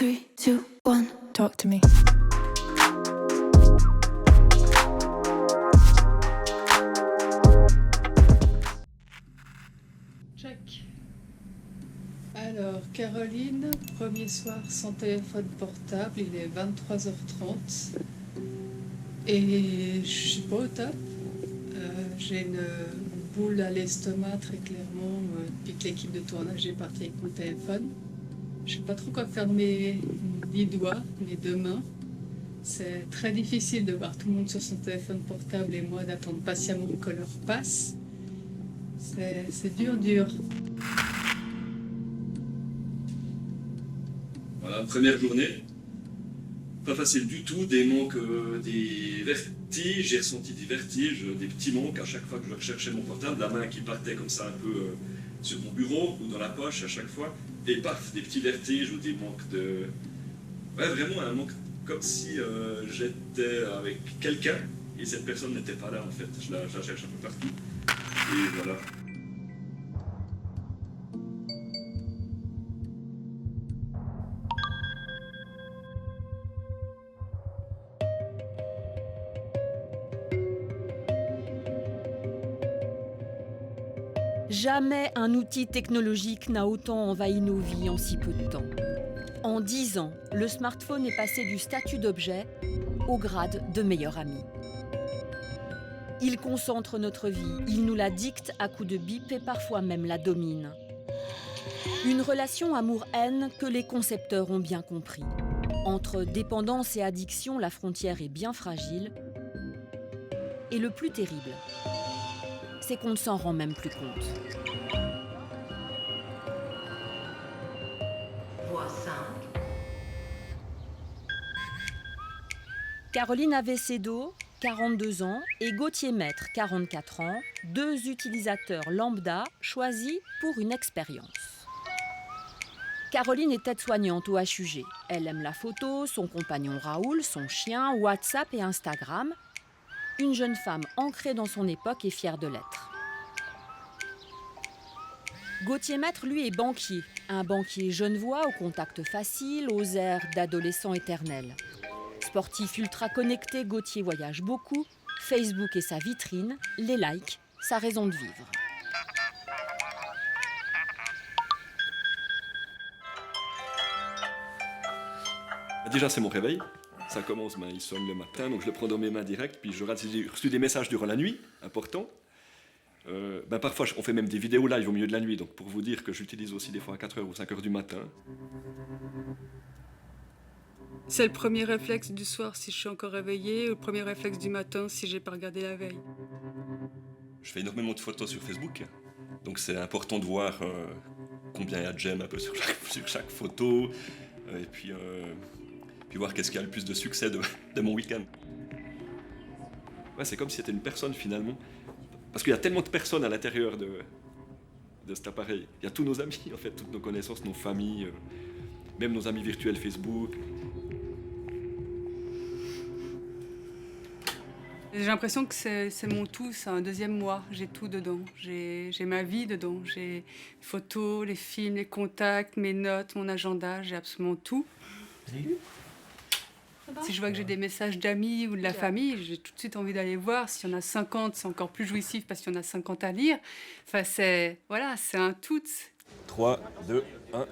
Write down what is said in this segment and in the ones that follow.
3, 2, 1. Talk to me. Check. Alors, Caroline, premier soir sans téléphone portable, il est 23h30. Et je suis pas au top. J'ai une boule à l'estomac, très clairement, depuis que l'équipe de tournage est partie avec mon téléphone. Je sais pas trop quoi faire de mes doigts, mes deux mains. C'est très difficile de voir tout le monde sur son téléphone portable et moi d'attendre patiemment que l'heure passe. C'est dur. Voilà, première journée. Pas facile du tout, des manques, des vertiges, j'ai ressenti des vertiges, des petits manques à chaque fois que je recherchais mon portable, la main qui partait comme ça un peu sur mon bureau ou dans la poche à chaque fois, et paf, des petits vertiges ou des manques de... Ouais, vraiment un manque comme si j'étais avec quelqu'un et cette personne n'était pas là en fait, je la cherche un peu partout, et voilà. Jamais un outil technologique n'a autant envahi nos vies en si peu de temps. En 10 ans, le smartphone est passé du statut d'objet au grade de meilleur ami. Il concentre notre vie, il nous la dicte à coups de bip et parfois même la domine. Une relation amour-haine que les concepteurs ont bien compris. Entre dépendance et addiction, la frontière est bien fragile. Et le plus terrible, c'est qu'on ne s'en rend même plus compte. Voix 5. Caroline Avecedo, 42 ans, et Gauthier Maître, 44 ans, deux utilisateurs lambda choisis pour une expérience. Caroline est aide-soignante au HUG. Elle aime la photo, son compagnon Raoul, son chien, WhatsApp et Instagram. Une jeune femme ancrée dans son époque et fière de l'être. Gauthier Maître, lui, est banquier. Un banquier genevois au contact facile, aux airs d'adolescent éternel. Sportif ultra connecté, Gauthier voyage beaucoup. Facebook est sa vitrine, les likes, sa raison de vivre. Déjà, c'est mon réveil. Ça commence, il sonne le matin, donc je le prends dans mes mains direct. Puis j'ai reçu des messages durant la nuit, important. Parfois, on fait même des vidéos live au milieu de la nuit. Donc pour vous dire que j'utilise aussi des fois à 4h ou 5h du matin. C'est le premier réflexe du soir si je suis encore réveillée, ou le premier réflexe du matin si j'ai pas regardé la veille. Je fais énormément de photos sur Facebook. Donc c'est important de voir combien il y a de j'aime un peu sur chaque photo. Et puis voir qu'est-ce qui a le plus de succès de mon week-end. Ouais, c'est comme si c'était une personne finalement. Parce qu'il y a tellement de personnes à l'intérieur de cet appareil. Il y a tous nos amis, en fait, toutes nos connaissances, nos familles, même nos amis virtuels Facebook. J'ai l'impression que c'est mon tout, c'est un deuxième moi. J'ai tout dedans. J'ai ma vie dedans. J'ai les photos, les films, les contacts, mes notes, mon agenda. J'ai absolument tout. Si je vois que j'ai des messages d'amis ou de la famille, j'ai tout de suite envie d'aller voir. S'il y en a 50, c'est encore plus jouissif parce qu'il y en a 50 à lire. Enfin, c'est un tout. 3, 2, 1.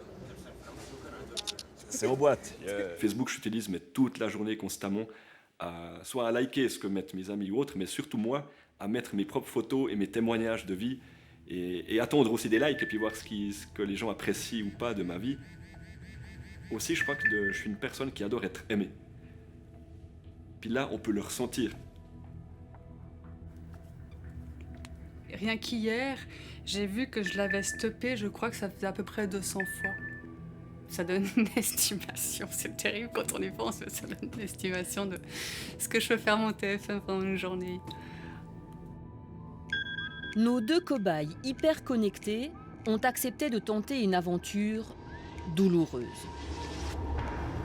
C'est en boîte. Facebook, j'utilise mais toute la journée constamment, soit à liker ce que mettent mes amis ou autres, mais surtout moi, à mettre mes propres photos et mes témoignages de vie et attendre aussi des likes et puis voir ce que les gens apprécient ou pas de ma vie. Aussi, je crois que je suis une personne qui adore être aimée. Puis là, on peut le ressentir. Rien qu'hier, j'ai vu que je l'avais stoppé, je crois que ça faisait à peu près 200 fois. Ça donne une estimation, c'est terrible quand on y pense, mais ça donne une estimation de ce que je peux faire mon téléphone pendant une journée. Nos deux cobayes hyper connectés ont accepté de tenter une aventure douloureuse.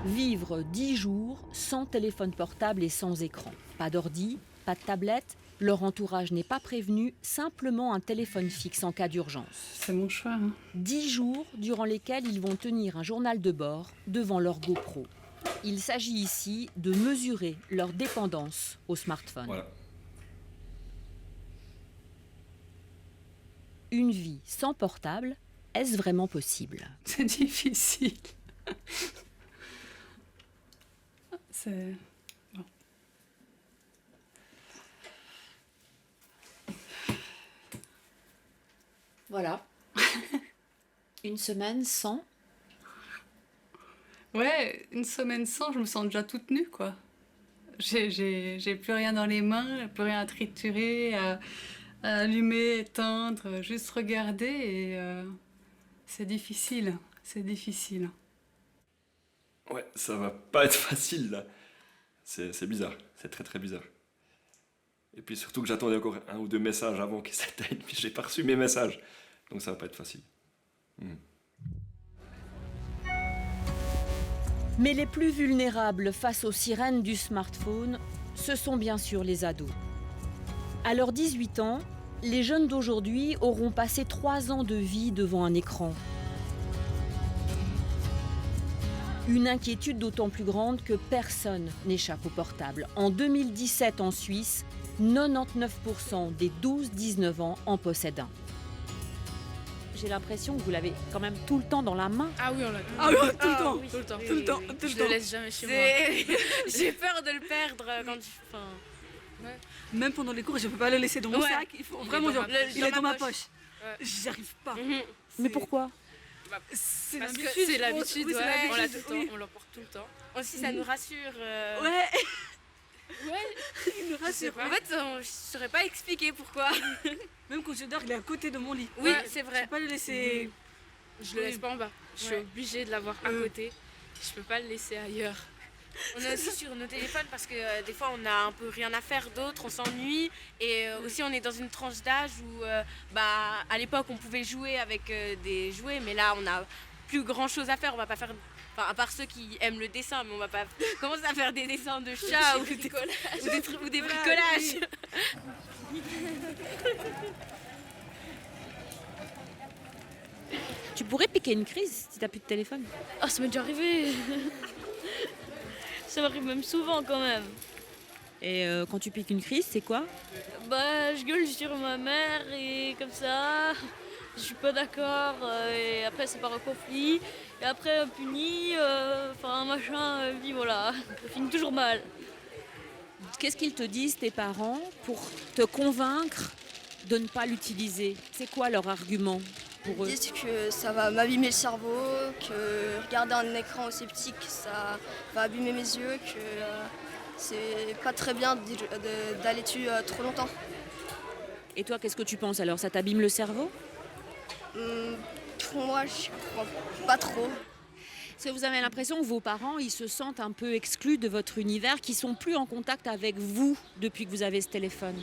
Vivre 10 jours sans téléphone portable et sans écran. Pas d'ordi, pas de tablette Leur entourage n'est pas prévenu, simplement un téléphone fixe en cas d'urgence. C'est mon choix. 10 jours durant lesquels ils vont tenir un journal de bord devant leur GoPro. Il s'agit ici de mesurer leur dépendance au smartphone. Voilà. Une vie sans portable, est-ce vraiment possible ? C'est difficile. C'est... Bon. Voilà. Une semaine sans ? Ouais, une semaine sans, je me sens déjà toute nue, quoi. J'ai plus rien dans les mains, plus rien à triturer, à allumer, éteindre, juste regarder et c'est difficile, c'est difficile. Ouais, ça va pas être facile là. C'est bizarre, c'est très très bizarre. Et puis surtout que j'attendais encore 1 ou 2 messages avant qu'ils s'éteignent, puis j'ai pas reçu mes messages. Donc ça va pas être facile. Mais les plus vulnérables face aux sirènes du smartphone, ce sont bien sûr les ados. À leurs 18 ans, les jeunes d'aujourd'hui auront passé 3 ans de vie devant un écran. Une inquiétude d'autant plus grande que personne n'échappe au portable. En 2017, en Suisse, 99% des 12-19 ans en possèdent un. J'ai l'impression que vous l'avez quand même tout le temps dans la main. Ah oui, on l'a tout, Ah oui, tout le temps, oui. tout le temps, Oui, tout le oui, temps, oui. tout le Je temps. le laisse jamais chez moi. J'ai peur de le perdre quand Même pendant les cours, je peux pas le laisser dans mon Ouais. sac. Il faut Il est vraiment, dans genre, ma- il est dans ma poche. Ouais. J'y arrive pas. Mhm. Mais pourquoi ? C'est Parce que l'habitude, c'est je pense. l'habitude, Oui, c'est ouais, on l'a l'habitude, tout le oui. temps, on l'emporte tout le temps. Aussi, ça nous rassure. Ouais, Ouais, il me je sais rassure. pas. En fait, je saurais pas expliquer pourquoi. Même quand je dors, il est à côté de mon lit. Oui, Ouais, c'est Je vrai. peux pas le laisser. Je le laisse pas en bas. Je suis Ouais. obligée de l'avoir à côté. Je peux pas le laisser ailleurs. On est aussi sur nos téléphones parce que des fois on a un peu rien à faire d'autre, on s'ennuie et aussi on est dans une tranche d'âge où à l'époque on pouvait jouer avec des jouets mais là on a plus grand chose à faire, on va pas faire, enfin à part ceux qui aiment le dessin, mais on va pas commencer à faire des dessins de chats ou des bricolages. Tu pourrais piquer une crise si t'as plus de téléphone. Oh, ça m'est déjà arrivé. Ça m'arrive même souvent quand même. Et quand tu piques une crise, c'est quoi ? Bah, je gueule sur ma mère et comme ça, je suis pas d'accord et après ça part au conflit. Et après on punit, enfin machin, puis voilà, ça finit toujours mal. Qu'est-ce qu'ils te disent, tes parents, pour te convaincre de ne pas l'utiliser ? C'est quoi leur argument pour eux ? Ils disent que ça va m'abîmer le cerveau, que regarder un écran aussi petit, que ça va abîmer mes yeux, que c'est pas très bien d'aller dessus trop longtemps. Et toi, qu'est-ce que tu penses alors ? Ça t'abîme le cerveau ? Pour moi, je crois pas trop. Est-ce que vous avez l'impression que vos parents, ils se sentent un peu exclus de votre univers, qu'ils sont plus en contact avec vous depuis que vous avez ce téléphone ?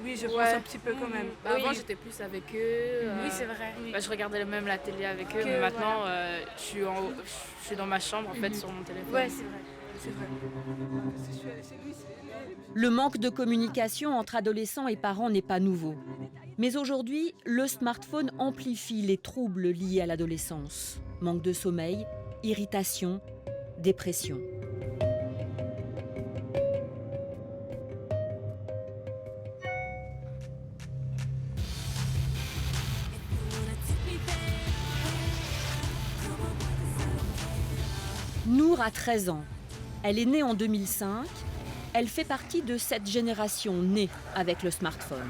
Oui, je pense Ouais. un petit peu quand même. Bah, avant j'étais plus avec eux. Oui, c'est vrai. Bah, je regardais même la télé avec eux, mais maintenant je suis dans ma chambre en fait sur mon téléphone. Ouais, c'est vrai. C'est vrai. Le manque de communication entre adolescents et parents n'est pas nouveau. Mais aujourd'hui, le smartphone amplifie les troubles liés à l'adolescence. Manque de sommeil, irritation, dépression. Nour a 13 ans. Elle est née en 2005. Elle fait partie de cette génération née avec le smartphone.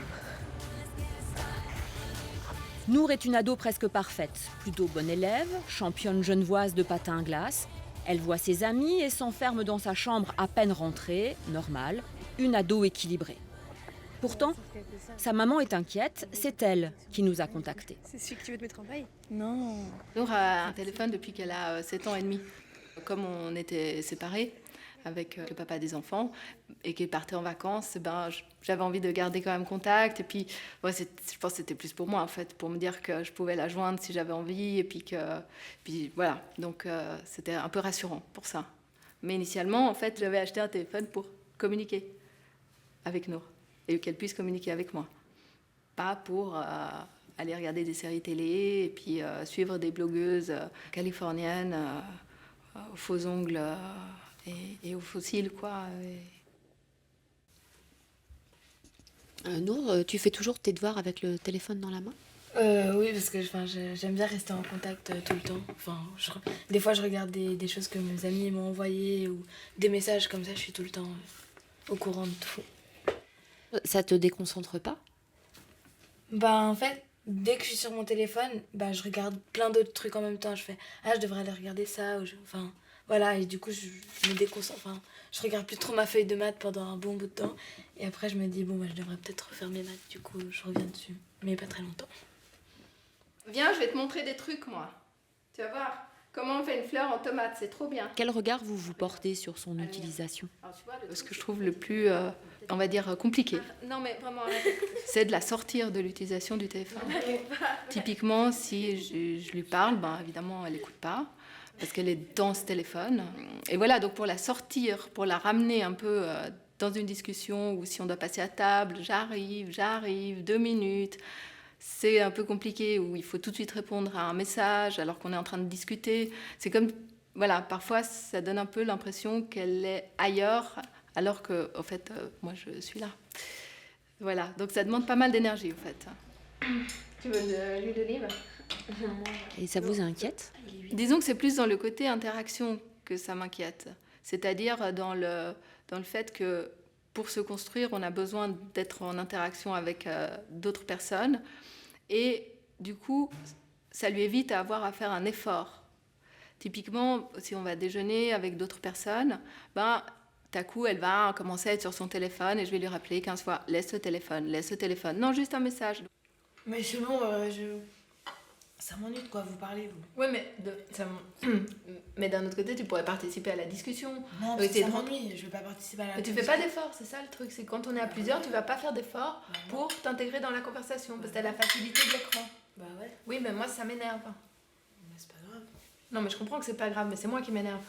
Nour est une ado presque parfaite, plutôt bonne élève, championne genevoise de patin à glace. Elle voit ses amis et s'enferme dans sa chambre à peine rentrée, normal, une ado équilibrée. Pourtant, sa maman est inquiète, c'est elle qui nous a contactés. C'est celui que tu veux te mettre en veille? Non. Nour a un téléphone depuis qu'elle a 7 ans et demi. Comme on était séparés avec le papa des enfants et qu'il partait en vacances, j'avais envie de garder quand même contact. Et puis, je pense que c'était plus pour moi, en fait, pour me dire que je pouvais la joindre si j'avais envie. Et puis voilà. Donc, c'était un peu rassurant pour ça. Mais initialement, en fait, j'avais acheté un téléphone pour communiquer avec Nour. et qu'elle puisse communiquer avec moi. Pas pour aller regarder des séries télé et puis suivre des blogueuses californiennes aux faux ongles et aux faux cils, quoi. Nour, tu fais toujours tes devoirs avec le téléphone dans la main ? Oui, parce que j'aime bien rester en contact tout le temps. Des fois, je regarde des choses que mes amis m'ont envoyées ou des messages comme ça, je suis tout le temps au courant de tout. Ça te déconcentre pas ? En fait, dès que je suis sur mon téléphone, je regarde plein d'autres trucs en même temps. Je fais « Ah, je devrais aller regarder ça » voilà, et du coup, je me déconcentre. Je regarde plus trop ma feuille de maths pendant un bon bout de temps. Et après, je me dis, je devrais peut-être refaire mes maths. Du coup, je reviens dessus. Mais pas très longtemps. Viens, je vais te montrer des trucs, moi. Tu vas voir comment on fait une fleur en tomate, c'est trop bien. Quel regard vous portez sur son utilisation ? Ce que je trouve le plus, on va dire, compliqué, Non, mais vraiment, c'est de la sortir de l'utilisation du téléphone. Typiquement, si je lui parle, évidemment, elle n'écoute pas, parce qu'elle est dans ce téléphone. Et voilà, donc pour la sortir, pour la ramener un peu dans une discussion, ou si on doit passer à table, j'arrive, 2 minutes... C'est un peu compliqué, où il faut tout de suite répondre à un message alors qu'on est en train de discuter. C'est comme, voilà, parfois ça donne un peu l'impression qu'elle est ailleurs, alors que, au fait, moi je suis là. Voilà, donc ça demande pas mal d'énergie, au fait. Tu veux de l'huile d'olive ? Et ça vous inquiète ? Disons que c'est plus dans le côté interaction que ça m'inquiète. C'est-à-dire dans le fait que pour se construire, on a besoin d'être en interaction avec d'autres personnes. Et du coup, ça lui évite à avoir à faire un effort. Typiquement, si on va déjeuner avec d'autres personnes, d'un coup, elle va commencer à être sur son téléphone et je vais lui rappeler 15 fois « laisse le téléphone ». Non, juste un message. Mais sinon, ça m'ennuie de quoi vous parlez, vous. Oui, mais d'un autre côté, tu pourrais participer à la discussion. Non, mais ça m'ennuie, je ne vais pas participer à la discussion. Mais tu fais pas d'efforts, c'est ça le truc. C'est quand on est à plusieurs, tu vas pas faire d'efforts pour t'intégrer dans la conversation, parce que t'as la facilité de l'écran. Bah ouais. Oui, mais moi, ça m'énerve. Mais c'est pas grave. Non, mais je comprends que c'est pas grave, mais c'est moi qui m'énerve.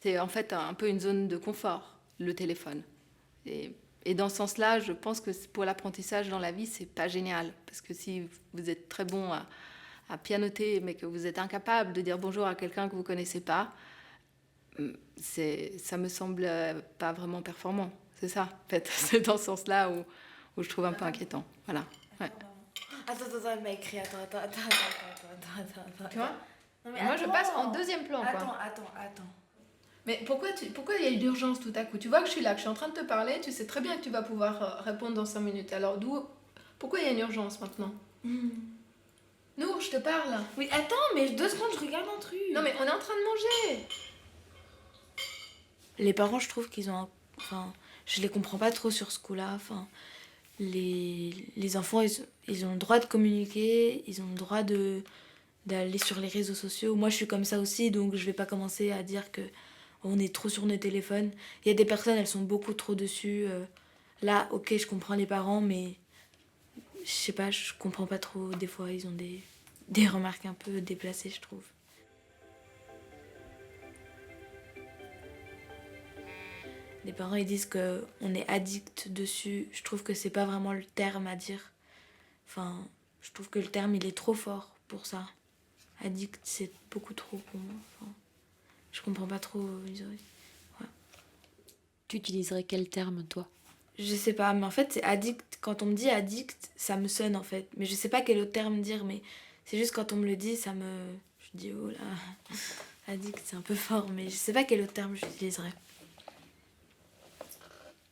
C'est en fait un peu une zone de confort, le téléphone. Et dans ce sens-là, je pense que pour l'apprentissage dans la vie, c'est pas génial. Parce que si vous êtes très bon à pianoter, mais que vous êtes incapable de dire bonjour à quelqu'un que vous connaissez pas, ça me semble pas vraiment performant. C'est ça, en fait. C'est dans ce sens-là où je trouve un peu inquiétant. Voilà. Ouais. Attends, elle m'a écrit. Attends. Tu vois ? Non, mais moi, je passe en deuxième plan, quoi. Attends. Mais pourquoi il y a eu l'urgence tout à coup ? Tu vois que je suis là, que je suis en train de te parler, tu sais très bien que tu vas pouvoir répondre dans 5 minutes. Alors pourquoi il y a une urgence maintenant ? Nour, je te parle. Oui, attends, mais 2 secondes, je regarde un truc. Non, mais on est en train de manger. Les parents, je trouve qu'ils ont... je les comprends pas trop sur ce coup-là. Les enfants, ils ont le droit de communiquer, ils ont le droit d'aller sur les réseaux sociaux. Moi, je suis comme ça aussi, donc je vais pas commencer à dire que on est trop sur nos téléphones. Il y a des personnes, elles sont beaucoup trop dessus. Là, ok, je comprends les parents, mais... Je sais pas, je comprends pas trop. Des fois, ils ont des remarques un peu déplacées, je trouve. Les parents, ils disent qu'on est addict dessus. Je trouve que c'est pas vraiment le terme à dire. Je trouve que le terme, il est trop fort pour ça. Addict, c'est beaucoup trop pour moi. Je comprends pas trop. Ouais. Tu utiliserais quel terme, toi ? Je sais pas, mais en fait, c'est addict. Quand on me dit addict, ça me sonne, en fait. Mais je sais pas quel autre terme dire, mais c'est juste quand on me le dit, ça me... Je dis, oh là, addict, c'est un peu fort, mais je sais pas quel autre terme j'utiliserais.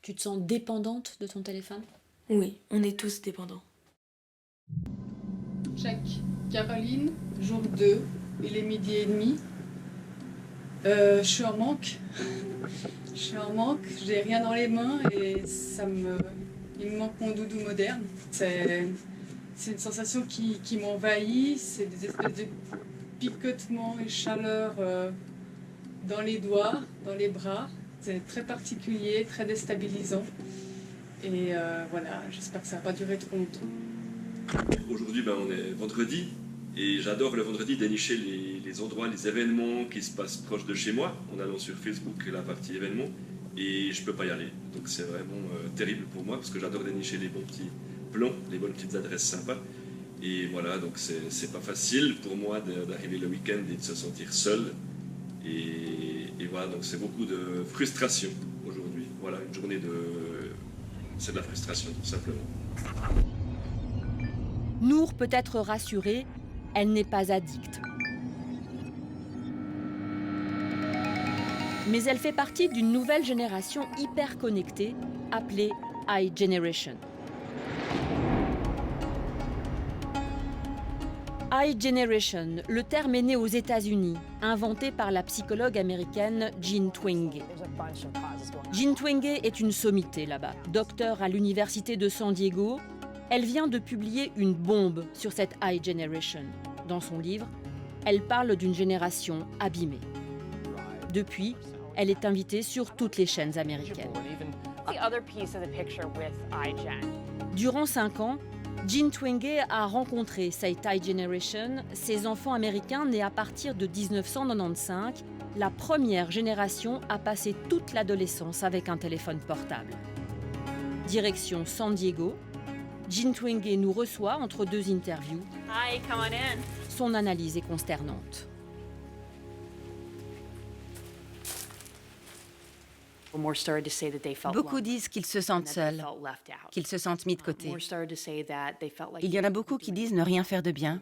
Tu te sens dépendante de ton téléphone ? Oui, on est tous dépendants. Check. Caroline, jour 2, il est 12h30. Je suis en manque. J'ai rien dans les mains et il me manque mon doudou moderne. C'est une sensation qui m'envahit, c'est des espèces de picotements et chaleurs dans les doigts, dans les bras. C'est très particulier, très déstabilisant. Et voilà, j'espère que ça va pas durer trop longtemps. Aujourd'hui, on est vendredi. Et j'adore le vendredi dénicher les endroits, les événements qui se passent proches de chez moi, en allant sur Facebook, la partie événements. et je peux pas y aller. Donc c'est vraiment terrible pour moi parce que j'adore dénicher les bons petits plans, les bonnes petites adresses sympas. Et voilà, donc c'est pas facile pour moi d'arriver le week-end et de se sentir seul. Et voilà, donc c'est beaucoup de frustration aujourd'hui. Voilà, une journée c'est de la frustration, tout simplement. Nour peut être rassurée, elle n'est pas addicte. Mais elle fait partie d'une nouvelle génération hyper connectée, appelée iGeneration. iGeneration, le terme est né aux États-Unis, inventé par la psychologue américaine Jean Twenge. Jean Twenge est une sommité là-bas, docteur à l'université de San Diego. Elle vient de publier une bombe sur cette iGeneration. Dans son livre, elle parle d'une génération abîmée. Depuis, elle est invitée sur toutes les chaînes américaines. Durant 5 ans, Jean Twenge a rencontré cette iGeneration, ces enfants américains nés à partir de 1995, la première génération à passer toute l'adolescence avec un téléphone portable. Direction San Diego, Jean Twenge nous reçoit entre 2 interviews. Hi, come on in. Son analyse est consternante. Beaucoup disent qu'ils se sentent seuls, qu'ils se sentent mis de côté. Il y en a beaucoup qui disent ne rien faire de bien,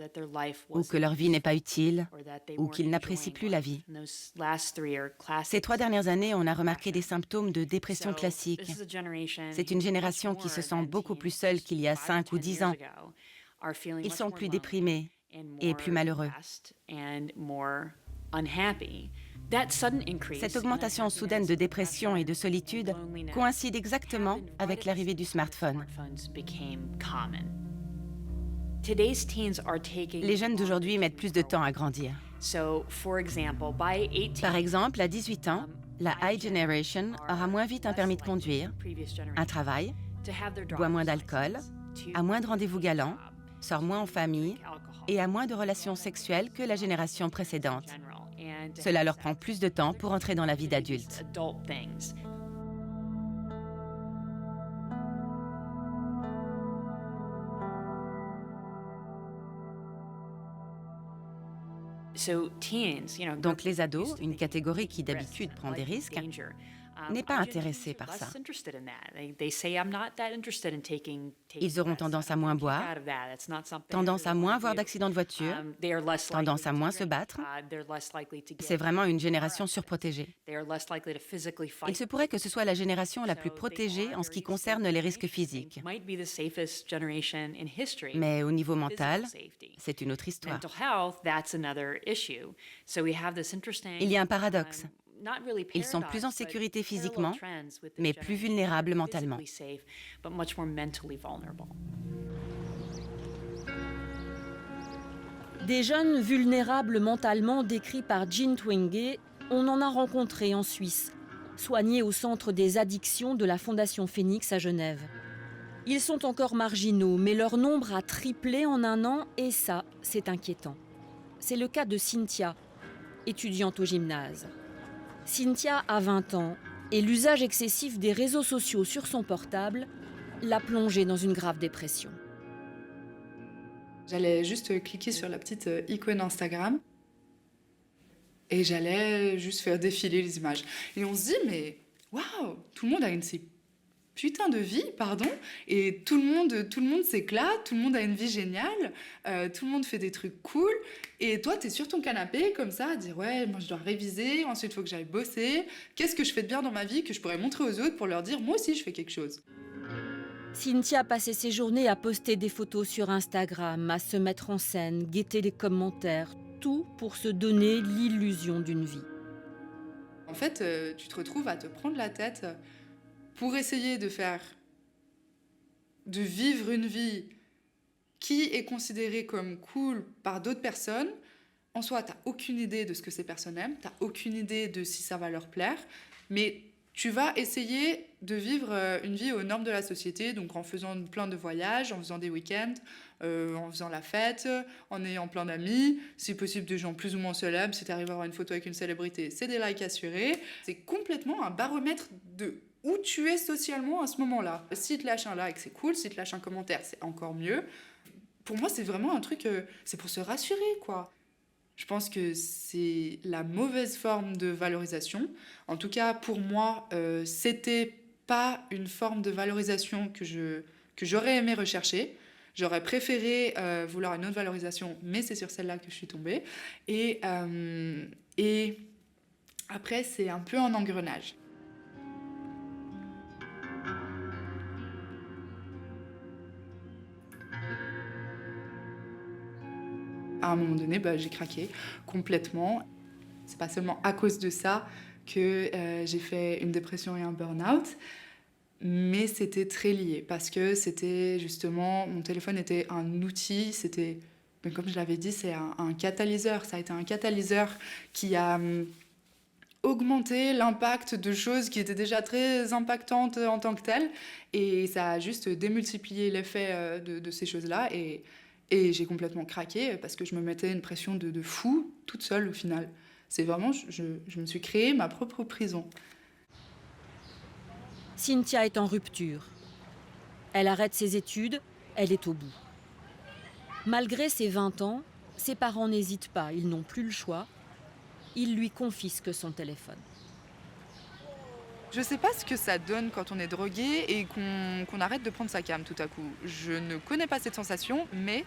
ou que leur vie n'est pas utile, ou qu'ils n'apprécient plus la vie. Ces 3 dernières années, on a remarqué des symptômes de dépression classique. C'est une génération qui se sent beaucoup plus seule qu'il y a 5 ou 10 ans. Ils sont plus déprimés et plus malheureux. Cette augmentation soudaine de dépression et de solitude coïncide exactement avec l'arrivée du smartphone. Les jeunes d'aujourd'hui mettent plus de temps à grandir. Par exemple, à 18 ans, la iGeneration aura moins vite un permis de conduire, un travail, boit moins d'alcool, a moins de rendez-vous galants, sort moins en famille et a moins de relations sexuelles que la génération précédente. Cela leur prend plus de temps pour entrer dans la vie d'adulte. Donc les ados, une catégorie qui d'habitude prend des risques, n'est pas intéressée par ça. Ils auront tendance à moins boire, tendance à moins avoir d'accidents de voiture, tendance à moins se battre. C'est vraiment une génération surprotégée. Il se pourrait que ce soit la génération la plus protégée en ce qui concerne les risques physiques. Mais au niveau mental, c'est une autre histoire. Il y a un paradoxe. Ils sont plus en sécurité physiquement, mais plus vulnérables mentalement. Des jeunes vulnérables mentalement décrits par Jean Twenge, on en a rencontré en Suisse, soignés au centre des addictions de la Fondation Phoenix à Genève. Ils sont encore marginaux, mais leur nombre a triplé en 1 an et ça, c'est inquiétant. C'est le cas de Cynthia, étudiante au gymnase. Cynthia a 20 ans et l'usage excessif des réseaux sociaux sur son portable l'a plongée dans une grave dépression. J'allais juste cliquer sur la petite icône Instagram et j'allais juste faire défiler les images. Et on se dit, mais waouh, tout le monde a une si putain de vie, pardon, et tout le monde s'éclate, tout le monde a une vie géniale, tout le monde fait des trucs cool, et toi, t'es sur ton canapé, comme ça, à dire, ouais, moi je dois réviser, ensuite il faut que j'aille bosser, qu'est-ce que je fais de bien dans ma vie que je pourrais montrer aux autres pour leur dire, moi aussi je fais quelque chose. Cynthia passait ses journées à poster des photos sur Instagram, à se mettre en scène, guetter les commentaires, tout pour se donner l'illusion d'une vie. En fait, tu te retrouves à te prendre la tête pour essayer de vivre une vie qui est considérée comme cool par d'autres personnes. En soi, t'as aucune idée de ce que ces personnes aiment, t'as aucune idée de si ça va leur plaire, mais tu vas essayer de vivre une vie aux normes de la société, donc en faisant plein de voyages, en faisant des week-ends, en faisant la fête, en ayant plein d'amis, si possible de gens plus ou moins célèbres. Si tu arrives à avoir une photo avec une célébrité, c'est des likes assurés. C'est complètement un baromètre de où tu es socialement à ce moment-là. Si tu lâches un like, c'est cool. Si tu lâches un commentaire, c'est encore mieux. Pour moi, c'est vraiment un truc, c'est pour se rassurer, quoi. Je pense que c'est la mauvaise forme de valorisation. En tout cas, pour moi, c'était pas une forme de valorisation que j'aurais aimé rechercher. J'aurais préféré vouloir une autre valorisation, mais c'est sur celle-là que je suis tombée. Et après, c'est un peu un engrenage. À un moment donné, j'ai craqué complètement. C'est pas seulement à cause de ça que j'ai fait une dépression et un burn-out, mais c'était très lié parce que c'était justement, mon téléphone était un outil, c'était, comme je l'avais dit, c'est un catalyseur. Ça a été un catalyseur qui a augmenté l'impact de choses qui étaient déjà très impactantes en tant que telles, et ça a juste démultiplié l'effet de ces choses-là. Et j'ai complètement craqué parce que je me mettais une pression de fou, toute seule au final. C'est vraiment, je me suis créé ma propre prison. Cynthia est en rupture. Elle arrête ses études, elle est au bout. Malgré ses 20 ans, ses parents n'hésitent pas, ils n'ont plus le choix. Ils lui confisquent son téléphone. Je sais pas ce que ça donne quand on est drogué et qu'on arrête de prendre sa cam tout à coup. Je ne connais pas cette sensation, mais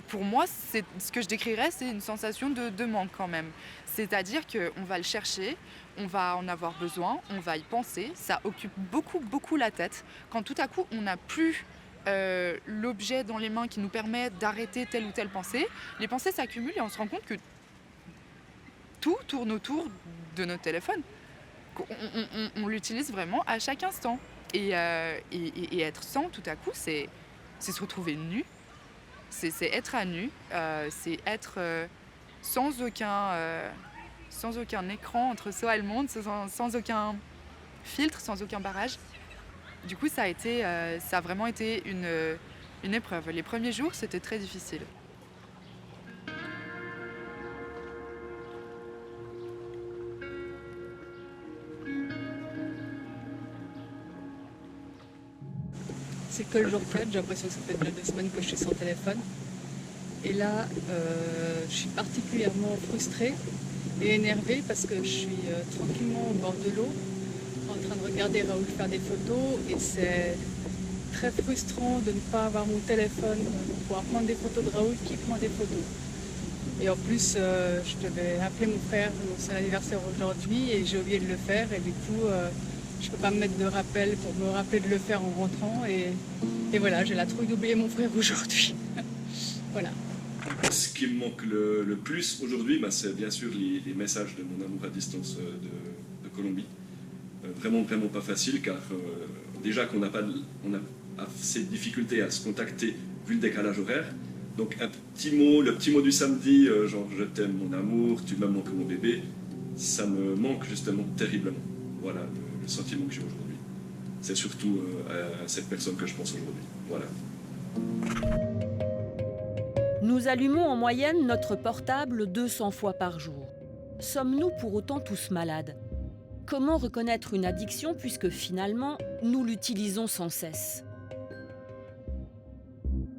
pour moi, ce que je décrirais, c'est une sensation de manque quand même. C'est-à-dire qu'on va le chercher, on va en avoir besoin, on va y penser, ça occupe beaucoup la tête. Quand tout à coup, on n'a plus l'objet dans les mains qui nous permet d'arrêter telle ou telle pensée, les pensées s'accumulent et on se rend compte que tout tourne autour de notre téléphone. On l'utilise vraiment à chaque instant. Et être sans, tout à coup, c'est se retrouver nu. C'est être à nu. C'est être sans aucun écran entre soi et le monde, sans aucun filtre, sans aucun barrage. Du coup, ça a vraiment été une épreuve. Les premiers jours, c'était très difficile. C'est que le jour 4, j'ai l'impression que ça fait déjà 2 semaines que je suis sans téléphone. Et là, je suis particulièrement frustrée et énervée parce que je suis tranquillement au bord de l'eau, en train de regarder Raoul faire des photos, et c'est très frustrant de ne pas avoir mon téléphone pour pouvoir prendre des photos de Raoul qui prend des photos. Et en plus, je devais appeler mon frère, c'est l'anniversaire aujourd'hui, et j'ai oublié de le faire, et du coup, je ne peux pas me mettre de rappel pour me rappeler de le faire en rentrant. Et voilà, j'ai la trouille d'oublier mon frère aujourd'hui. Voilà. Ce qui me manque le plus aujourd'hui, c'est bien sûr les messages de mon amour à distance de Colombie. Vraiment pas facile, car déjà qu'on a assez de difficultés à se contacter vu le décalage horaire. Donc le petit mot du samedi, genre je t'aime mon amour, tu m'aimes mon bébé, ça me manque justement terriblement. Voilà le sentiment que j'ai aujourd'hui. C'est surtout à cette personne que je pense aujourd'hui. Voilà. Nous allumons en moyenne notre portable 200 fois par jour. Sommes-nous pour autant tous malades ? Comment reconnaître une addiction puisque finalement, nous l'utilisons sans cesse ?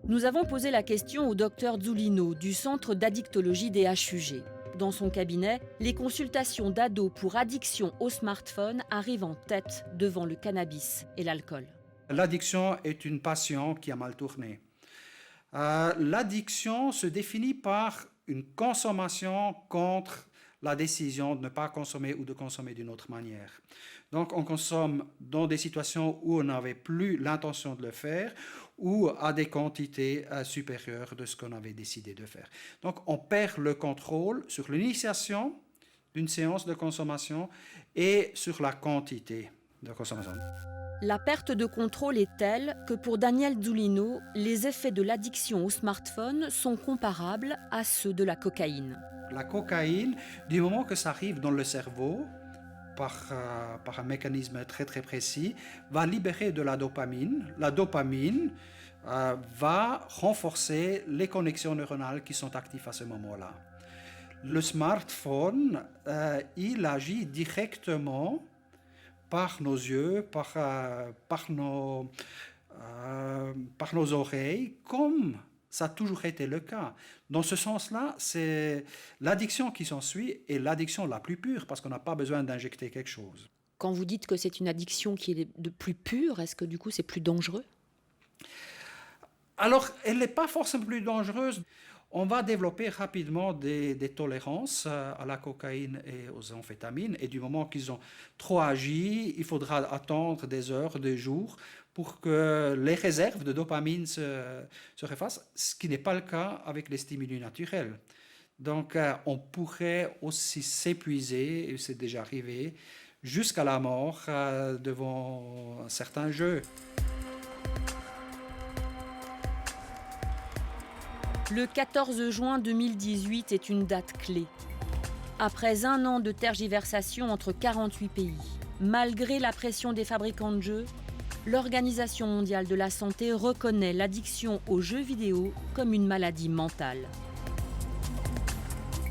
Nous avons posé la question au docteur Zulino du Centre d'addictologie des HUG. Dans son cabinet, les consultations d'ados pour addiction au smartphone arrivent en tête devant le cannabis et l'alcool. L'addiction est une passion qui a mal tourné. L'addiction se définit par une consommation contre la décision de ne pas consommer ou de consommer d'une autre manière. Donc on consomme dans des situations où on n'avait plus l'intention de le faire ou à des quantités supérieures de ce qu'on avait décidé de faire. Donc on perd le contrôle sur l'initiation d'une séance de consommation et sur la quantité de consommation. La perte de contrôle est telle que pour Daniel Zulino, les effets de l'addiction au smartphone sont comparables à ceux de la cocaïne. La cocaïne, du moment que ça arrive dans le cerveau, par un mécanisme très très précis, va libérer de la dopamine. La dopamine va renforcer les connexions neuronales qui sont actives à ce moment-là. Le smartphone, il agit directement par nos yeux, par nos oreilles, comme ça a toujours été le cas. Dans ce sens-là, c'est l'addiction qui s'ensuit est l'addiction la plus pure, parce qu'on n'a pas besoin d'injecter quelque chose. Quand vous dites que c'est une addiction qui est de plus pure, est-ce que du coup c'est plus dangereux ? Alors, elle n'est pas forcément plus dangereuse. On va développer rapidement des tolérances à la cocaïne et aux amphétamines. Et du moment qu'ils ont trop agi, il faudra attendre des heures, des jours, pour que les réserves de dopamine se refassent, ce qui n'est pas le cas avec les stimuli naturels. Donc, on pourrait aussi s'épuiser, et c'est déjà arrivé, jusqu'à la mort devant certains jeux. Le 14 juin 2018 est une date clé. Après un an de tergiversation entre 48 pays, malgré la pression des fabricants de jeux, l'Organisation mondiale de la santé reconnaît l'addiction aux jeux vidéo comme une maladie mentale.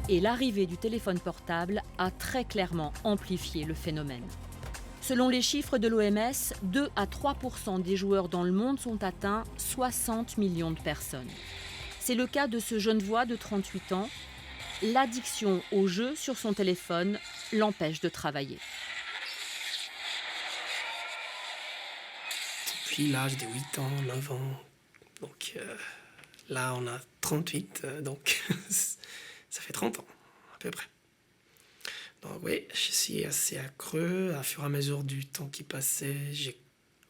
Et l'arrivée du téléphone portable a très clairement amplifié le phénomène. Selon les chiffres de l'OMS, 2 à 3% des joueurs dans le monde sont atteints, 60 millions de personnes. C'est le cas de ce Genevois de 38 ans. L'addiction aux jeux sur son téléphone l'empêche de travailler. Depuis l'âge de 8 ans, 9 ans, donc là on a 38, donc ça fait 30 ans à peu près. Donc oui, je suis assez accru. À fur et à mesure du temps qui passait, j'ai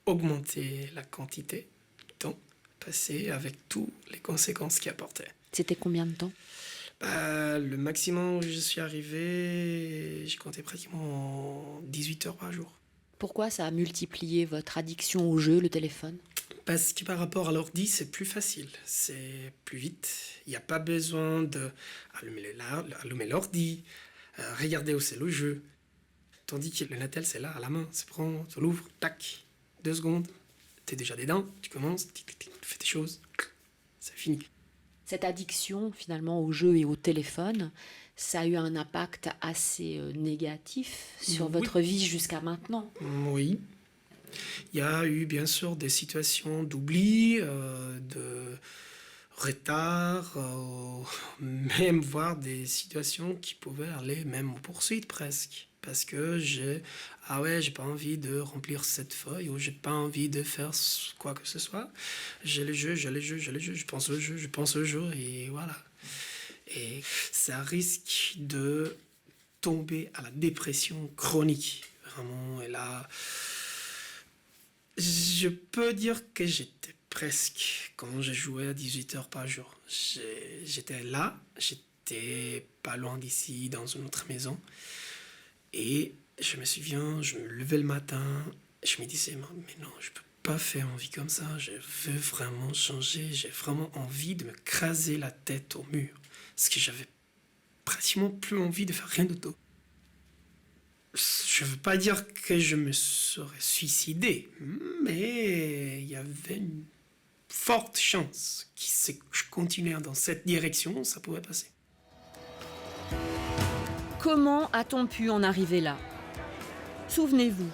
augmenté la quantité du temps passé avec toutes les conséquences qu'il apportait. C'était combien de temps ? Le maximum où je suis arrivé, j'ai compté pratiquement 18 heures par jour. Pourquoi ça a multiplié votre addiction au jeu, le téléphone ? Parce que par rapport à l'ordi, c'est plus facile, c'est plus vite. Il n'y a pas besoin d'allumer l'ordi, regarder où c'est le jeu. Tandis que le Natel, c'est là, à la main. C'est prend, tu l'ouvres, tac, 2 secondes. T'es déjà dedans, tu commences, tu fais tes choses, c'est fini. Cette addiction, finalement, au jeu et au téléphone, ça a eu un impact assez négatif sur votre vie jusqu'à maintenant. Oui. Il y a eu, bien sûr, des situations d'oubli, de retard, même voire des situations qui pouvaient aller même aux poursuites presque. Parce que j'ai pas envie de remplir cette feuille ou j'ai pas envie de faire quoi que ce soit. J'ai le jeu, je pense au jeu et voilà. Et ça risque de tomber à la dépression chronique, vraiment. Et là, je peux dire que j'étais presque, quand je jouais à 18 heures par jour. J'étais là, j'étais pas loin d'ici, dans une autre maison. Et je me souviens, je me levais le matin, je me disais, mais non, je peux pas faire une vie comme ça, je veux vraiment changer, j'ai vraiment envie de me craser la tête au mur. Parce que j'avais pratiquement plus envie de faire rien de tout. Je veux pas dire que je me serais suicidé, mais il y avait une forte chance que si je continuais dans cette direction, ça pouvait passer. Comment a-t-on pu en arriver là ? Souvenez-vous,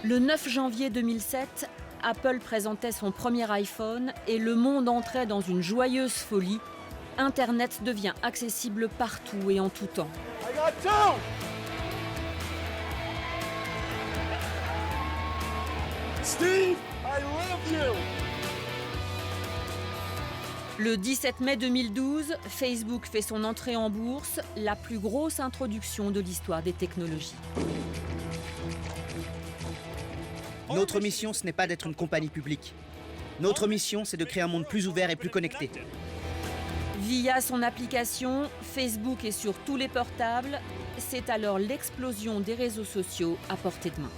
le 9 janvier 2007, Apple présentait son premier iPhone et le monde entrait dans une joyeuse folie. Internet devient accessible partout et en tout temps. Steve, I love you. Le 17 mai 2012, Facebook fait son entrée en bourse, la plus grosse introduction de l'histoire des technologies. Notre mission, ce n'est pas d'être une compagnie publique. Notre mission, c'est de créer un monde plus ouvert et plus connecté. Via son application, Facebook est sur tous les portables. C'est alors l'explosion des réseaux sociaux à portée de main.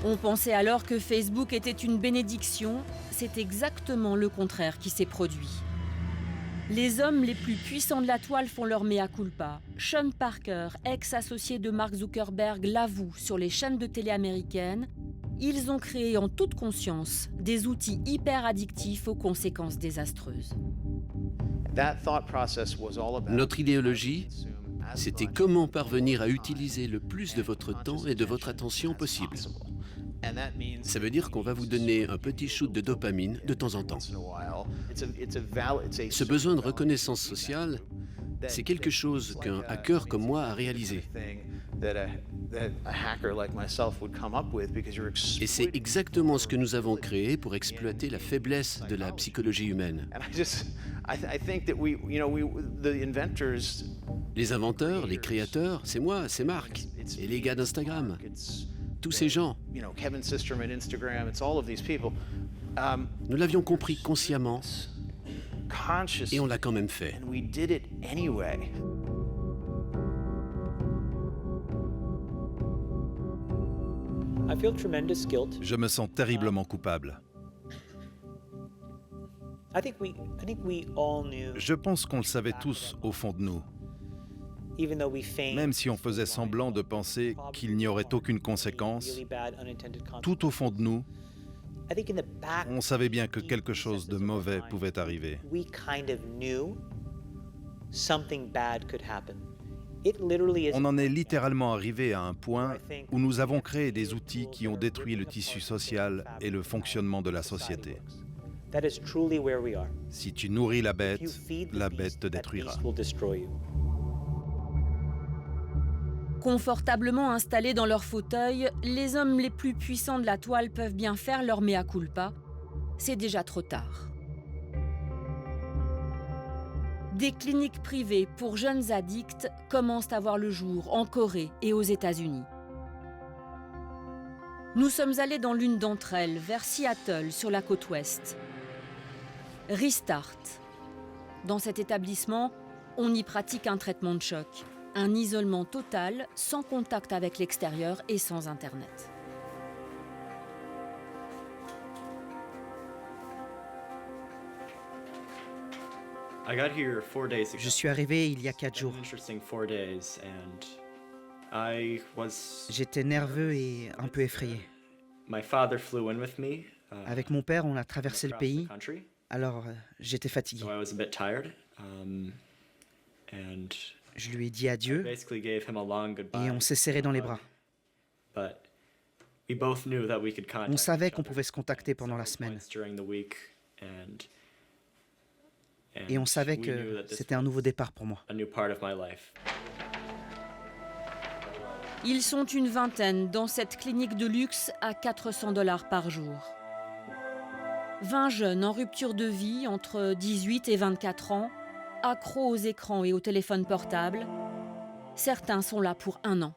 On pensait alors que Facebook était une bénédiction. C'est exactement le contraire qui s'est produit. Les hommes les plus puissants de la toile font leur mea culpa. Sean Parker, ex-associé de Mark Zuckerberg, l'avoue sur les chaînes de télé américaines. Ils ont créé en toute conscience des outils hyper addictifs aux conséquences désastreuses. Notre idéologie, c'était comment parvenir à utiliser le plus de votre temps et de votre attention possible. Ça veut dire qu'on va vous donner un petit shoot de dopamine de temps en temps. Ce besoin de reconnaissance sociale, c'est quelque chose qu'un hacker comme moi a réalisé. Et c'est exactement ce que nous avons créé pour exploiter la faiblesse de la psychologie humaine. Les inventeurs, les créateurs, c'est moi, c'est Mark, et les gars d'Instagram. Tous ces gens. Nous l'avions compris consciemment et on l'a quand même fait. Je me sens terriblement coupable. Je pense qu'on le savait tous au fond de nous. Même si on faisait semblant de penser qu'il n'y aurait aucune conséquence, tout au fond de nous, on savait bien que quelque chose de mauvais pouvait arriver. On en est littéralement arrivé à un point où nous avons créé des outils qui ont détruit le tissu social et le fonctionnement de la société. Si tu nourris la bête te détruira. Confortablement installés dans leur fauteuil, les hommes les plus puissants de la toile peuvent bien faire leur mea culpa. C'est déjà trop tard. Des cliniques privées pour jeunes addicts commencent à voir le jour en Corée et aux États-Unis. Nous sommes allés dans l'une d'entre elles, vers Seattle, sur la côte ouest. Restart. Dans cet établissement, on y pratique un traitement de choc. Un isolement total, sans contact avec l'extérieur et sans Internet. Je suis arrivé il y a 4 jours. J'étais nerveux et un peu effrayé. Avec mon père, on a traversé le pays, alors j'étais fatigué. Je lui ai dit adieu et on s'est serré dans les bras. On savait qu'on pouvait se contacter pendant la semaine. Et on savait que c'était un nouveau départ pour moi. Ils sont une vingtaine dans cette clinique de luxe à 400 $ par jour. 20 jeunes en rupture de vie entre 18 et 24 ans, accros aux écrans et aux téléphones portables. Certains sont là pour 1 an.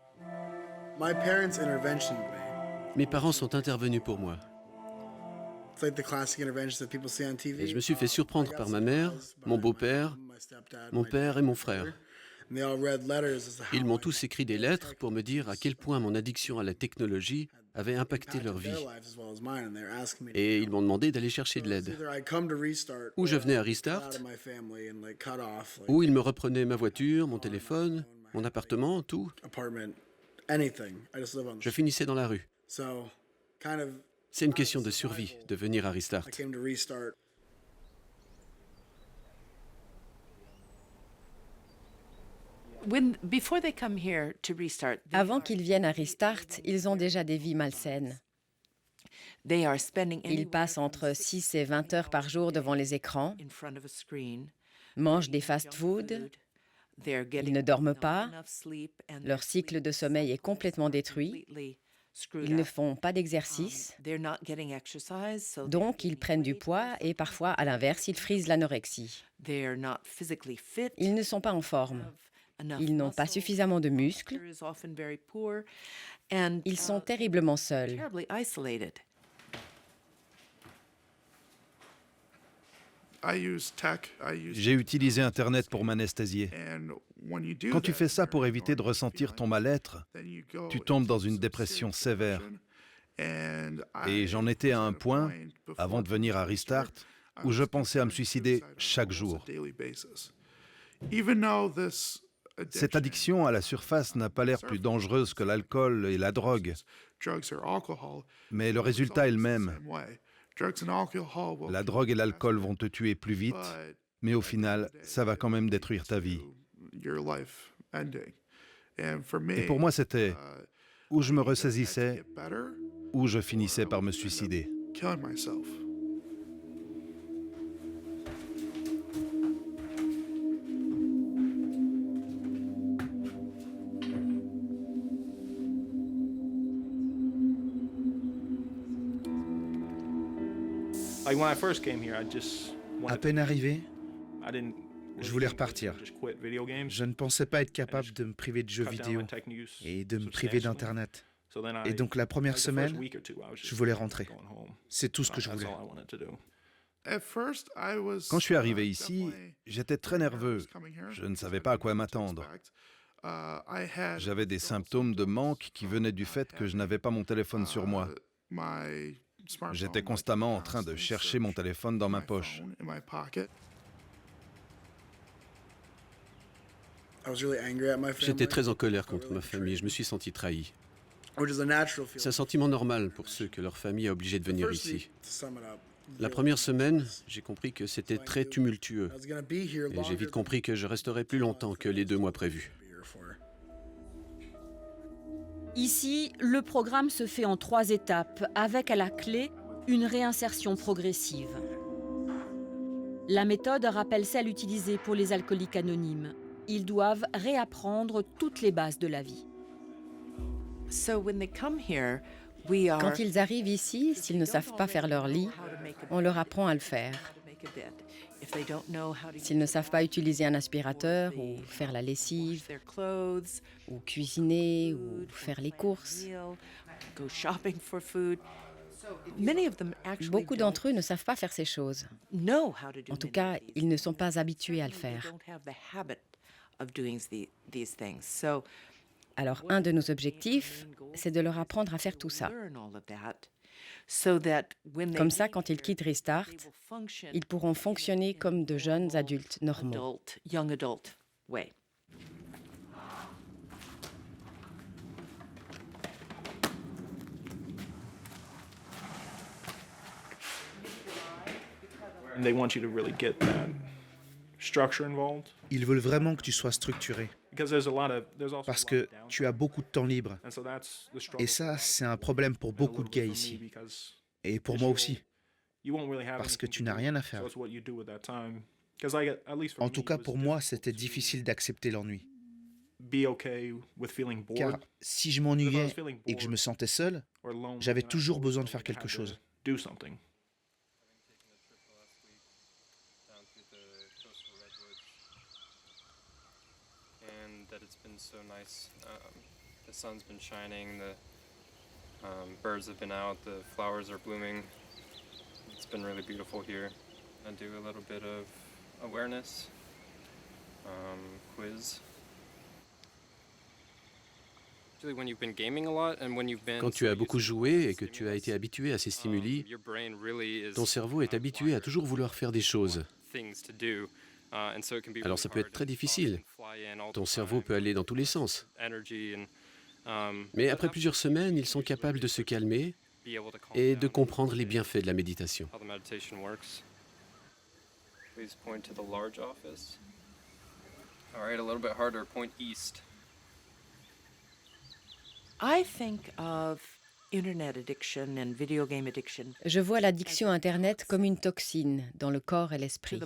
Mes parents sont intervenus pour moi. Et je me suis fait surprendre par ma mère, mon beau-père, mon père et mon frère. Ils m'ont tous écrit des lettres pour me dire à quel point mon addiction à la technologie avait impacté leur vie. Et ils m'ont demandé d'aller chercher de l'aide. Ou je venais à Restart, ou ils me reprenaient ma voiture, mon téléphone, mon appartement, tout. Je finissais dans la rue. C'est une question de survie de venir à Restart. Avant qu'ils viennent à Restart, ils ont déjà des vies malsaines. Ils passent entre 6 et 20 heures par jour devant les écrans, mangent des fast-foods, ils ne dorment pas, leur cycle de sommeil est complètement détruit, ils ne font pas d'exercice, donc ils prennent du poids et parfois, à l'inverse, ils frisent l'anorexie. Ils ne sont pas en forme. Ils n'ont pas suffisamment de muscles. Ils sont terriblement seuls. J'ai utilisé Internet pour m'anesthésier. Quand tu fais ça pour éviter de ressentir ton mal-être, tu tombes dans une dépression sévère. Et j'en étais à un point, avant de venir à Restart, où je pensais à me suicider chaque jour. Cette addiction à la surface n'a pas l'air plus dangereuse que l'alcool et la drogue, mais le résultat est le même. La drogue et l'alcool vont te tuer plus vite, mais au final, ça va quand même détruire ta vie. Et pour moi, c'était où je me ressaisissais, où je finissais par me suicider. À peine arrivé, je voulais repartir. Je ne pensais pas être capable de me priver de jeux vidéo et de me priver d'Internet. Et donc la première semaine, je voulais rentrer. C'est tout ce que je voulais. Quand je suis arrivé ici, j'étais très nerveux. Je ne savais pas à quoi m'attendre. J'avais des symptômes de manque qui venaient du fait que je n'avais pas mon téléphone sur moi. J'étais constamment en train de chercher mon téléphone dans ma poche. J'étais très en colère contre ma famille, je me suis senti trahi. C'est un sentiment normal pour ceux que leur famille a obligé de venir ici. La première semaine, j'ai compris que c'était très tumultueux. Et j'ai vite compris que je resterais plus longtemps que les 2 mois prévus. Ici, le programme se fait en 3 étapes, avec à la clé une réinsertion progressive. La méthode rappelle celle utilisée pour les alcooliques anonymes. Ils doivent réapprendre toutes les bases de la vie. Quand ils arrivent ici, s'ils ne savent pas faire leur lit, on leur apprend à le faire. S'ils ne savent pas utiliser un aspirateur ou faire la lessive, ou cuisiner, ou faire les courses, beaucoup d'entre eux ne savent pas faire ces choses. En tout cas, ils ne sont pas habitués à le faire. Alors, un de nos objectifs, c'est de leur apprendre à faire tout ça. Comme ça, quand ils quittent Restart, ils pourront fonctionner comme de jeunes adultes normaux. Ils veulent vraiment que tu sois structuré. Parce que tu as beaucoup de temps libre. Et ça, c'est un problème pour beaucoup de gars ici. Et pour moi aussi. Parce que tu n'as rien à faire. En tout cas, pour moi, c'était difficile d'accepter l'ennui. Car si je m'ennuyais et que je me sentais seul, j'avais toujours besoin de faire quelque chose. So nice. The sun's been shining, the birds have been out, the flowers are blooming. It's been really beautiful here. I do a little bit of awareness quiz. Quand tu as beaucoup joué et que tu as été habitué à ces stimuli, ton cerveau est habitué à toujours vouloir faire des choses. Alors ça peut être très difficile. Ton cerveau peut aller dans tous les sens. Mais après plusieurs semaines, ils sont capables de se calmer et de comprendre les bienfaits de la méditation. Je vois l'addiction à Internet comme une toxine dans le corps et l'esprit.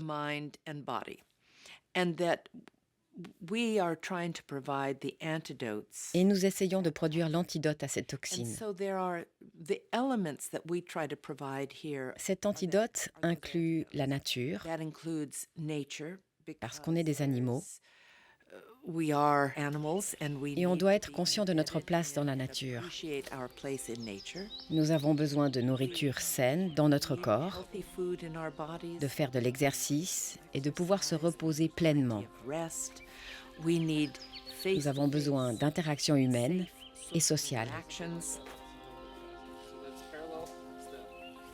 Et nous essayons de produire l'antidote à cette toxine. Cet antidote inclut la nature, parce qu'on est des animaux, et on doit être conscient de notre place dans la nature. Nous avons besoin de nourriture saine dans notre corps, de faire de l'exercice et de pouvoir se reposer pleinement. Nous avons besoin d'interactions humaines et sociales.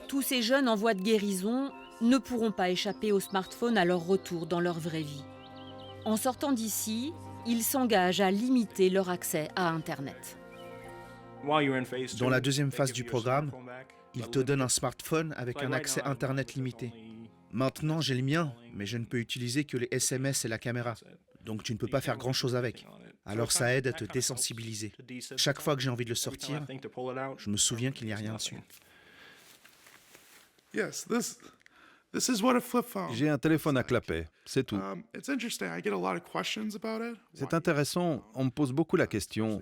Tous ces jeunes en voie de guérison ne pourront pas échapper au smartphone à leur retour dans leur vraie vie. En sortant d'ici, ils s'engagent à limiter leur accès à Internet. Dans la deuxième phase du programme, ils te donnent un smartphone avec un accès Internet limité. Maintenant, j'ai le mien, mais je ne peux utiliser que les SMS et la caméra. Donc tu ne peux pas faire grand-chose avec. Alors ça aide à te désensibiliser. Chaque fois que j'ai envie de le sortir, je me souviens qu'il n'y a rien dessus. J'ai un téléphone à clapet, c'est tout. C'est intéressant, on me pose beaucoup la question,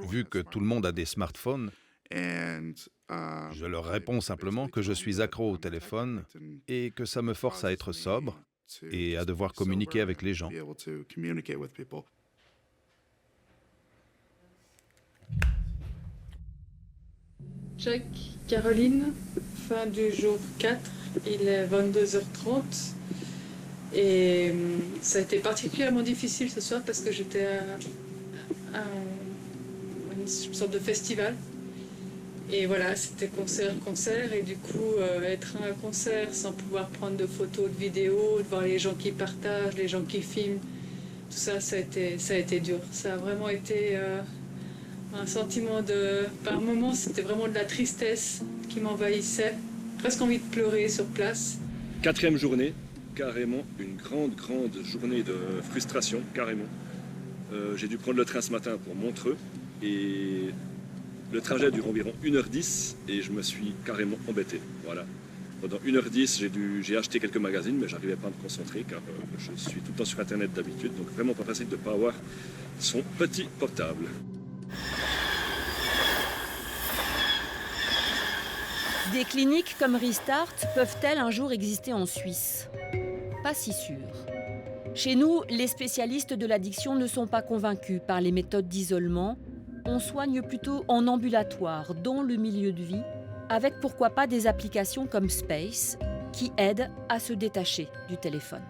vu que tout le monde a des smartphones, je leur réponds simplement que je suis accro au téléphone et que ça me force à être sobre et à devoir communiquer avec les gens. Jack, Caroline, fin du jour 4, il est 22h30 et ça a été particulièrement difficile ce soir parce que j'étais à une sorte de festival et voilà, c'était concert et du coup être à un concert sans pouvoir prendre de photos, de vidéos, de voir les gens qui partagent, les gens qui filment, tout ça, ça a été dur. Ça a vraiment été un sentiment de... Par moments, c'était vraiment de la tristesse qui m'envahissait. Presque envie de pleurer sur place. 4e journée, carrément, une grande journée de frustration, carrément. J'ai dû prendre le train ce matin pour Montreux et le trajet dure environ 1h10 et je me suis carrément embêté. Voilà. Pendant 1h10, j'ai acheté quelques magazines, mais j'arrivais pas à me concentrer car je suis tout le temps sur Internet d'habitude, donc vraiment pas facile de ne pas avoir son petit portable. Des cliniques comme Restart peuvent-elles un jour exister en Suisse? Pas si sûr. Chez nous, les spécialistes de l'addiction ne sont pas convaincus par les méthodes d'isolement. On soigne plutôt en ambulatoire, dans le milieu de vie, avec pourquoi pas des applications comme Space, qui aident à se détacher du téléphone.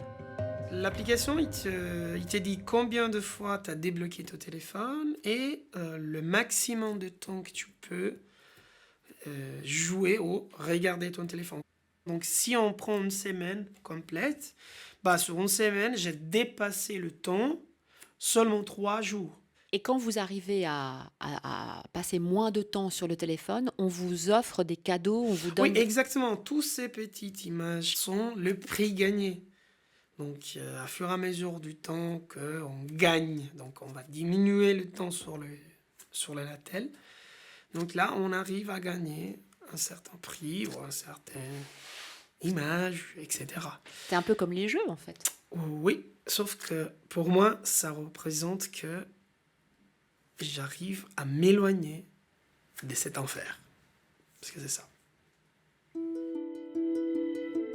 L'application, il te dit combien de fois tu as débloqué ton téléphone et le maximum de temps que tu peux jouer ou regarder ton téléphone. Donc si on prend une semaine complète, sur une semaine, j'ai dépassé le temps seulement 3 jours. Et quand vous arrivez à passer moins de temps sur le téléphone, on vous offre des cadeaux, on vous donne... Oui, exactement. Toutes ces petites images sont le prix gagné. Donc, à fur et à mesure du temps qu'on gagne, donc on va diminuer le temps sur la Natel. Donc là, on arrive à gagner un certain prix ou un certain image, etc. C'est un peu comme les jeux, en fait. Oui, sauf que pour moi, ça représente que j'arrive à m'éloigner de cet enfer. Parce que c'est ça.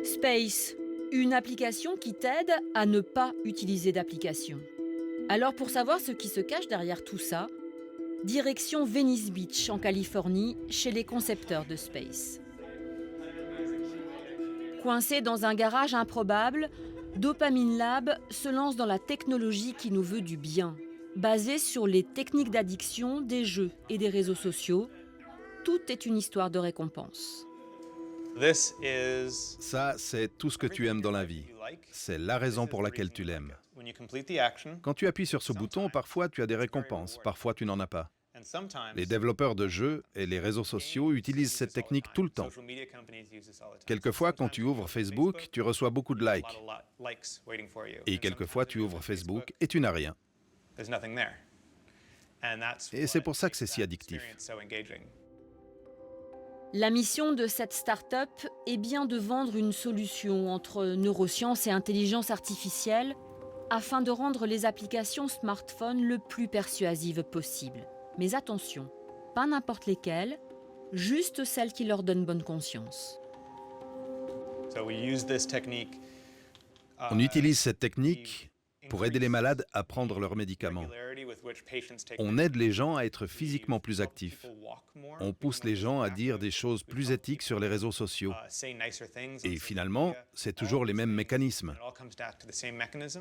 Space, une application qui t'aide à ne pas utiliser d'application. Alors pour savoir ce qui se cache derrière tout ça, direction Venice Beach en Californie, chez les concepteurs de Space. Coincé dans un garage improbable, Dopamine Lab se lance dans la technologie qui nous veut du bien. Basée sur les techniques d'addiction, des jeux et des réseaux sociaux, tout est une histoire de récompense. Ça, c'est tout ce que tu aimes dans la vie. C'est la raison pour laquelle tu l'aimes. Quand tu appuies sur ce bouton, parfois tu as des récompenses, parfois tu n'en as pas. Les développeurs de jeux et les réseaux sociaux utilisent cette technique tout le temps. Quelquefois, quand tu ouvres Facebook, tu reçois beaucoup de likes. Et quelquefois, tu ouvres Facebook et tu n'as rien. Et c'est pour ça que c'est si addictif. La mission de cette start-up est bien de vendre une solution entre neurosciences et intelligence artificielle afin de rendre les applications smartphone le plus persuasives possible. Mais attention, pas n'importe lesquelles, juste celles qui leur donnent bonne conscience. On utilise cette technique pour aider les malades à prendre leurs médicaments. On aide les gens à être physiquement plus actifs. On pousse les gens à dire des choses plus éthiques sur les réseaux sociaux. Et finalement, c'est toujours les mêmes mécanismes.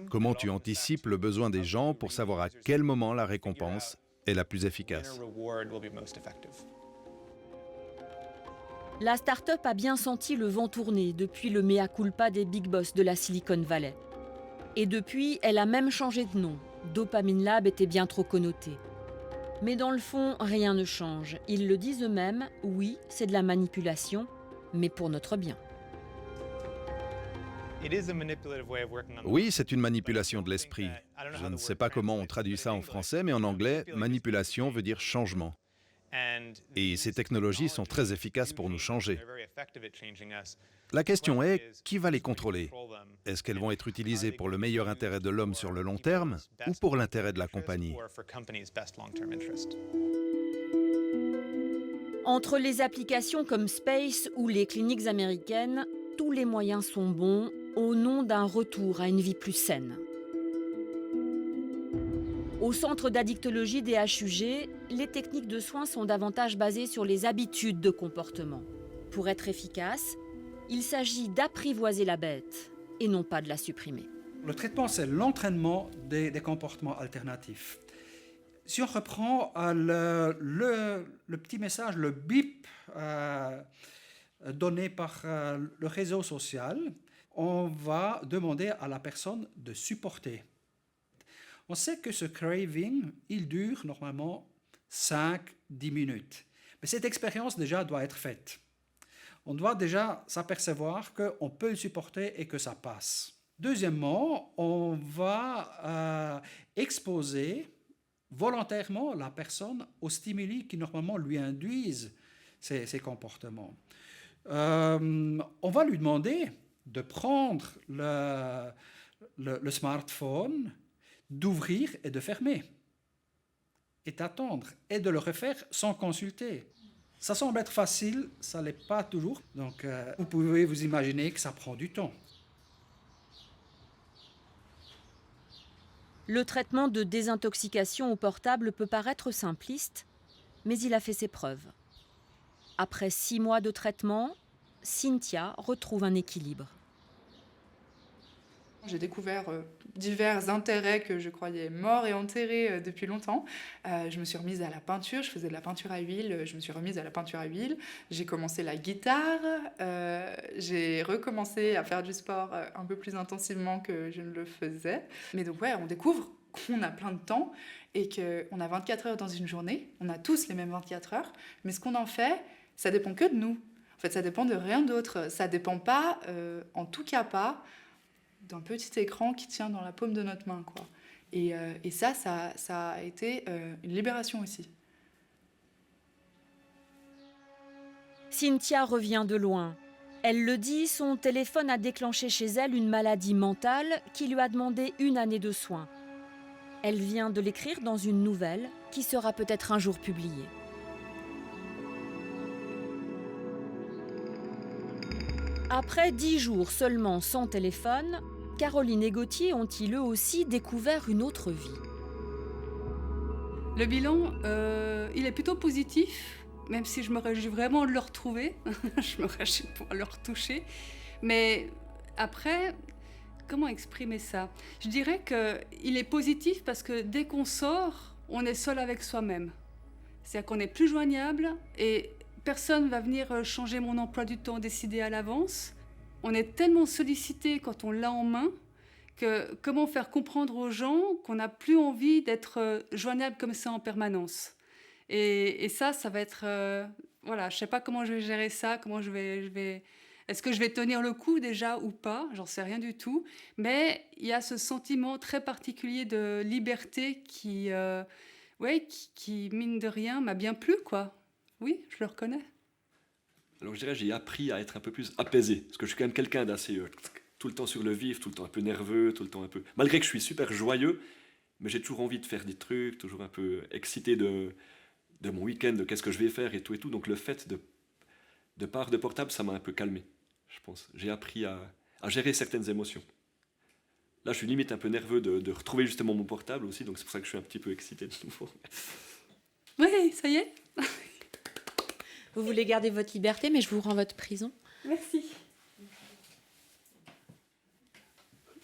Comment tu anticipes le besoin des gens pour savoir à quel moment la récompense est la plus efficace. La start-up a bien senti le vent tourner depuis le mea culpa des big boss de la Silicon Valley. Et depuis, elle a même changé de nom. Dopamine Lab était bien trop connoté. Mais dans le fond, rien ne change. Ils le disent eux-mêmes, oui, c'est de la manipulation, mais pour notre bien. Oui, c'est une manipulation de l'esprit. Je ne sais pas comment on traduit ça en français, mais en anglais, manipulation veut dire changement. Et ces technologies sont très efficaces pour nous changer. La question est, qui va les contrôler? Est-ce qu'elles vont être utilisées pour le meilleur intérêt de l'homme sur le long terme ou pour l'intérêt de la compagnie? Entre les applications comme Space ou les cliniques américaines, tous les moyens sont bons au nom d'un retour à une vie plus saine. Au centre d'addictologie des HUG, les techniques de soins sont davantage basées sur les habitudes de comportement. Pour être efficace, il s'agit d'apprivoiser la bête et non pas de la supprimer. Le traitement, c'est l'entraînement des comportements alternatifs. Si on reprend le petit message, le bip donné par le réseau social, on va demander à la personne de supporter. On sait que ce craving, il dure normalement 5-10 minutes. Mais cette expérience déjà doit être faite. On doit déjà s'apercevoir qu'on peut le supporter et que ça passe. Deuxièmement, on va exposer volontairement la personne aux stimuli qui normalement lui induisent ces comportements. On va lui demander de prendre le smartphone, d'ouvrir et de fermer, et d'attendre, et de le refaire sans consulter. Ça semble être facile, ça ne l'est pas toujours. Donc, vous pouvez vous imaginer que ça prend du temps. Le traitement de désintoxication au portable peut paraître simpliste, mais il a fait ses preuves. Après 6 mois de traitement, Cynthia retrouve un équilibre. J'ai découvert divers intérêts que je croyais morts et enterrés depuis longtemps. Je me suis remise à la peinture, je faisais de la peinture à huile, je me suis remise à la peinture à huile. J'ai commencé la guitare, j'ai recommencé à faire du sport un peu plus intensivement que je ne le faisais. Mais donc ouais, on découvre qu'on a plein de temps et qu'on a 24 heures dans une journée. On a tous les mêmes 24 heures, mais ce qu'on en fait, ça dépend que de nous. En fait, ça dépend de rien d'autre. Ça dépend pas, en tout cas pas, d'un petit écran qui tient dans la paume de notre main, quoi. Et ça a été une libération aussi. Cynthia revient de loin. Elle le dit, son téléphone a déclenché chez elle une maladie mentale qui lui a demandé 1 année de soins. Elle vient de l'écrire dans une nouvelle qui sera peut-être un jour publiée. Après 10 jours seulement sans téléphone, Caroline et Gauthier ont-ils eux aussi découvert une autre vie? Le bilan, il est plutôt positif, même si je me réjouis vraiment de le retrouver. Je me réjouis de pouvoir le retoucher. Mais après, comment exprimer ça? Je dirais qu'il est positif parce que dès qu'on sort, on est seul avec soi-même. C'est-à-dire qu'on n'est plus joignable et personne ne va venir changer mon emploi du temps décidé à l'avance. On est tellement sollicité quand on l'a en main que comment faire comprendre aux gens qu'on n'a plus envie d'être joignable comme ça en permanence. Et ça va être... voilà, je ne sais pas comment je vais gérer ça, comment je vais... Est-ce que je vais tenir le coup déjà ou pas? J'en sais rien du tout. Mais il y a ce sentiment très particulier de liberté qui mine de rien, m'a bien plu, quoi. Oui, je le reconnais. Alors je dirais j'ai appris à être un peu plus apaisé, parce que je suis quand même quelqu'un d'assez tout le temps sur le vif, tout le temps un peu nerveux, tout le temps un peu... Malgré que je suis super joyeux, mais j'ai toujours envie de faire des trucs, toujours un peu excité de mon week-end, de qu'est-ce que je vais faire et tout. Donc le fait de part de portable, ça m'a un peu calmé, je pense. J'ai appris à gérer certaines émotions. Là, je suis limite un peu nerveux de retrouver justement mon portable aussi, donc c'est pour ça que je suis un petit peu excité de nouveau. Oui, ça y est. Vous voulez garder votre liberté, mais je vous rends votre prison. Merci.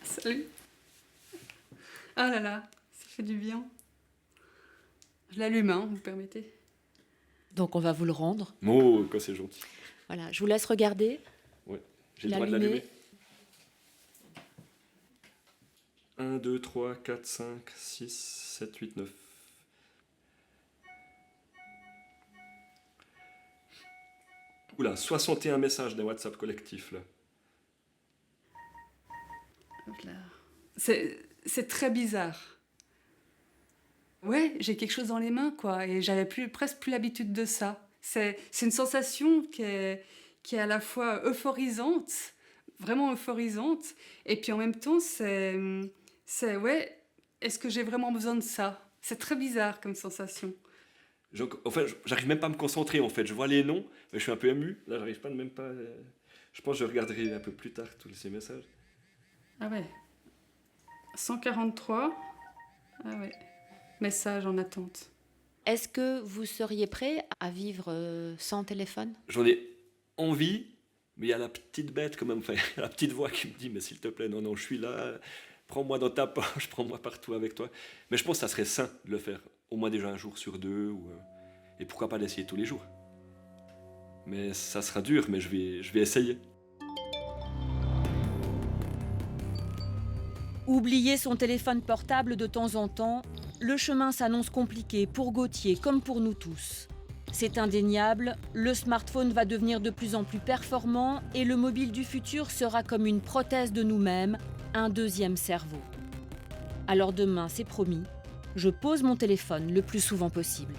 Salut. Ah là là, ça fait du bien. Je l'allume, hein, vous permettez. Donc on va vous le rendre. Oh, quoi c'est gentil. Voilà, je vous laisse regarder. Oui, j'ai le droit de l'allumer. 1, 2, 3, 4, 5, 6, 7, 8, 9. Oula, 61 messages d'un WhatsApp collectif, là. C'est très bizarre. Ouais, j'ai quelque chose dans les mains, quoi, et j'avais presque plus l'habitude de ça. C'est une sensation qui est à la fois euphorisante, vraiment euphorisante, et puis en même temps, ouais, est-ce que j'ai vraiment besoin de ça? C'est très bizarre comme sensation. Enfin, j'arrive même pas à me concentrer, en fait. Je vois les noms, mais je suis un peu ému. Là, j'arrive pas même pas... Je pense que je regarderai un peu plus tard tous ces messages. Ah ouais. 143. Ah ouais. Message en attente. Est-ce que vous seriez prêt à vivre sans téléphone? J'en ai envie, mais il y a la petite bête quand même, enfin, la petite voix qui me dit « Mais s'il te plaît, non, je suis là, prends-moi dans ta poche, prends-moi partout avec toi. » Mais je pense que ça serait sain de le faire, au moins déjà un jour sur deux, et pourquoi pas l'essayer tous les jours. Mais ça sera dur, mais je vais essayer. Oublier son téléphone portable de temps en temps, le chemin s'annonce compliqué pour Gauthier comme pour nous tous. C'est indéniable, le smartphone va devenir de plus en plus performant et le mobile du futur sera comme une prothèse de nous-mêmes, un deuxième cerveau. Alors demain, c'est promis, je pose mon téléphone le plus souvent possible.